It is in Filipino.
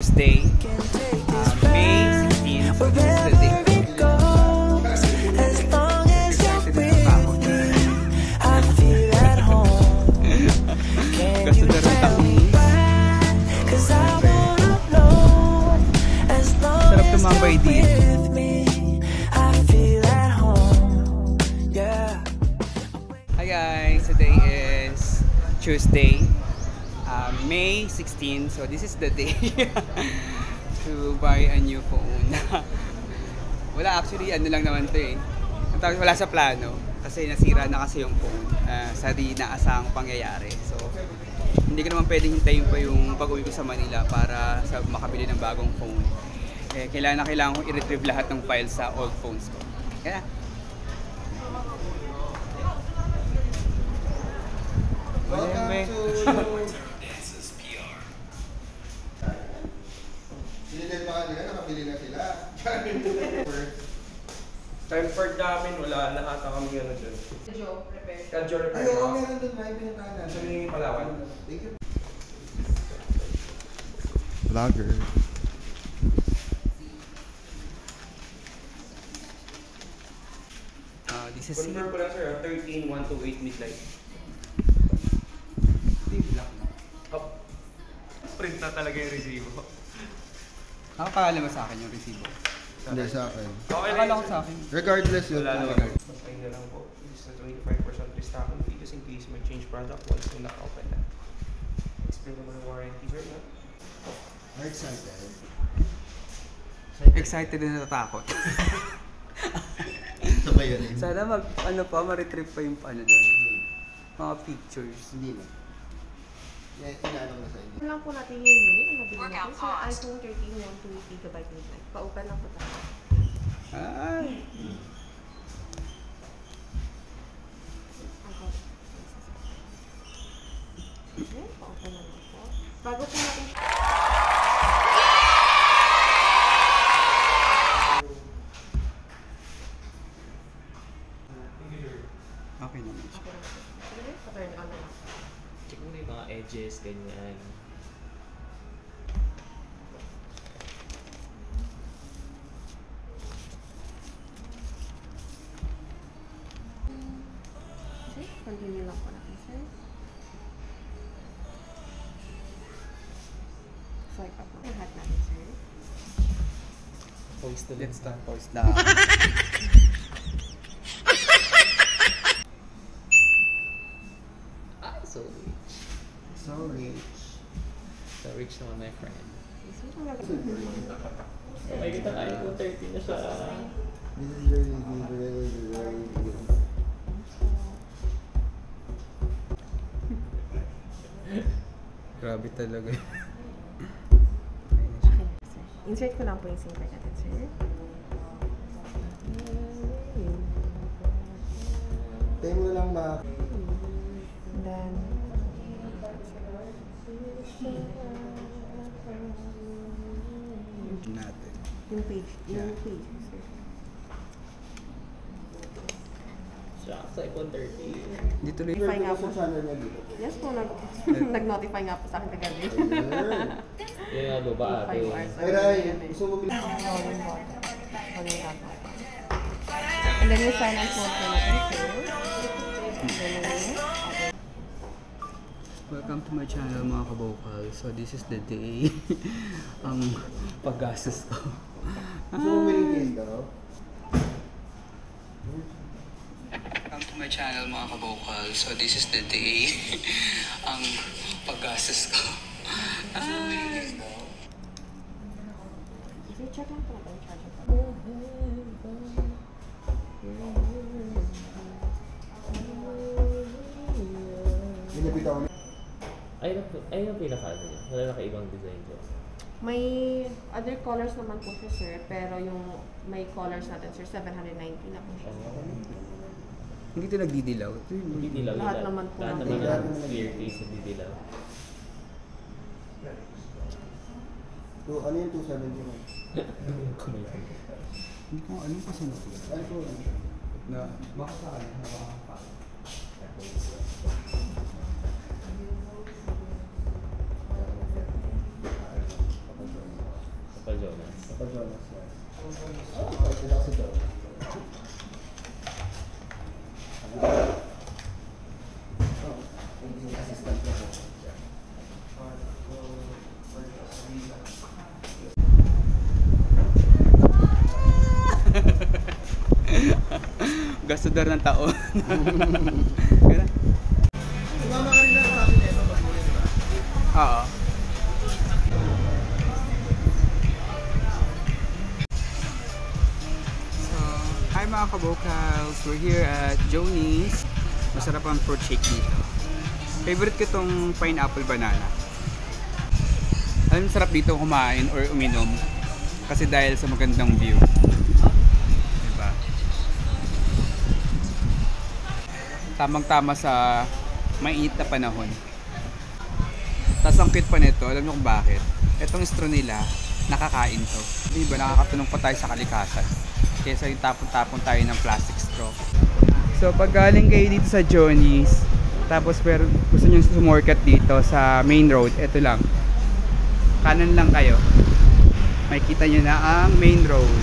Tuesday, May 16, so this is the day. Gusto na rin sarap tumambay dito. Hi guys, today is Tuesday, May 16, so this is the day to buy a new phone. Wala, actually ano lang naman to eh, wala sa plano kasi nasira na kasi yung phone sa di naasahang pangyayari. So hindi ko naman pwedeng hintayin pa yung pag-uwi ko sa Manila para makabili ng bagong phone. Kailangan kong i-retrieve lahat ng files sa old phones ko. Kaya welcome to Dances PR. Sinilid pa kanila, nakabili na sila. Time for namin, wala na ata kami ano dyan. Kadjo repair. Ay, oo, meron doon, may pinuntahan. Sa may Palawan. Thank you. Vlogger. this is Confirm ko lang sir, 13-128 midnight. Up. Print na talaga yung resibo. Nakakala mo sa akin yung resibo? Hindi sa akin. Okay Akala ko sa akin. Regardless yun. Wala naman. Basta yun na lang po. This is a 25% restocking fee just in case may change product once yung naka-open na. Explain naman yung warranty sir na. I'm excited. Excited na natatakot. Sabay yun eh. Sana ma-retrieve pa yung ano doon. Mga pictures. Hindi na. Inaano na sa inyo. Ito lang po natin yung unit na nabili natin. So, iPhone 13, 128GB midnight. Pa-open lang po tayo. Ay! Okay, pa-open na lang po. Bago po natin Okay naman siya. okay lang po. Sige, pa-turn on na lang. Check mo na yung mga edges, ganyan. Okay, continue lang po natin, sir. Swipe up po. Lahat natin, sir. Post na Let's start post na. Ah, so rich. So rich. So rich naman my friend. So, ito lang. May kita na iPhone 13 na siya. This is really good. Grabe talaga. Okay, sir. Insert ko lang po yung SIM card natin, sir. Tayo mo lang ma... And then, Natin. yung page, sir. Siya sa iPhone 13. Dito rin. Notify nga po. Sa channel niya dito. Yes po, nag-notify nga po sa akin kagabi. Yan nga baba 5 hours. Ay, Ray, gusto mo bilhin? Volume button. Volume up. And then yung silent mode po natin, sir. Welcome to my channel mga kabokal. So this is the day ang paggastos ko. Gusto mo bilhin case daw? Welcome to my channel mga kabokal. So this is the day ang paggastos ko. Sir, check lang po natin yung charger po. Binibitaw niya. Ayun ang pinaka-ano niya. Wala na kaibang design ko. May other colors naman po siya, sir. Pero yung may colors natin, sir, 790 na po siya. Hindi ito nagdidilaw. Hindi dilaw. Lahat naman po Lahat ng naman dilaw. ng clear case hindi dilaw. Ano yung 270 mo? Hindi ko alam kasi no. Ano po? Na baka sa akin, baka Papa Jonas. Papa Jonas yan. Oh, sila kasi daw. Assistant ko. Gastador ng taon. Ganun. Sumama ka rin na sa akin ito pag-uwi, di ba? Oo. So, hi mga kabokals! We're here at Joni's. Masarap ang fruit shake dito. Favorite ko itong pineapple banana. Alam mo, sarap dito kumain or uminom. Kasi dahil sa magandang view. Diba? Tamang-tama sa mainit na panahon. Tapos ang cute pa nito, alam niyo kung bakit? Itong straw nila, nakakain to. Diba, nakakatunong pa tayo sa kalikasan. Kesa yung tapon-tapon tayo ng plastic straw. So pag galing kayo dito sa Joni's, tapos pero gusto nyo sumorkat dito sa main road, ito lang. Kanan lang kayo. Makikita nyo na ang main road.